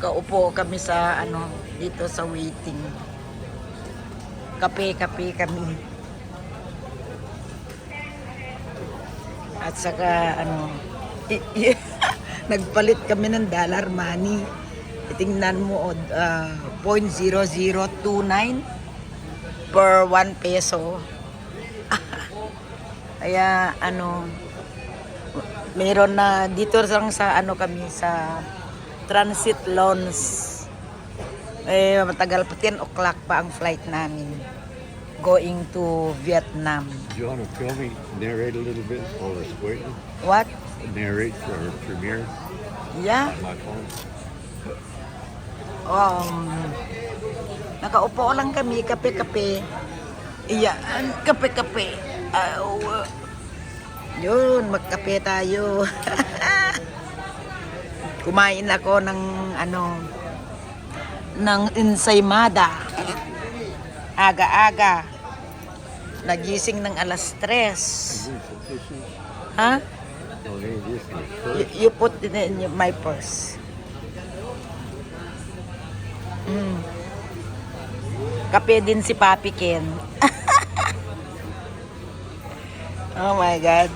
Nakaupo kami sa ano dito sa waiting. Kape kami. At saka ano nagpalit kami ng dollar money. Tingnan mo 0.0029 per 1 peso. Kaya ano meron na dito lang sa ano kami sa transit lounge. Matagal pa 10 o'clock pa ang flight namin going to Vietnam. Do you want to film me, narrate a little bit while we're waiting? What? Narrate for our premiere Yeah. on my phone. Nakaupo lang kami, kape-kape. Iyan, kape-kape. Yun, magkape tayo. Kumain ako ng ano, ng ensaymada. Aga-aga. Nagising ng alas 3. Ha? Oh, hey, this is You put it in my purse. Kape din si Papi Ken. Oh my God.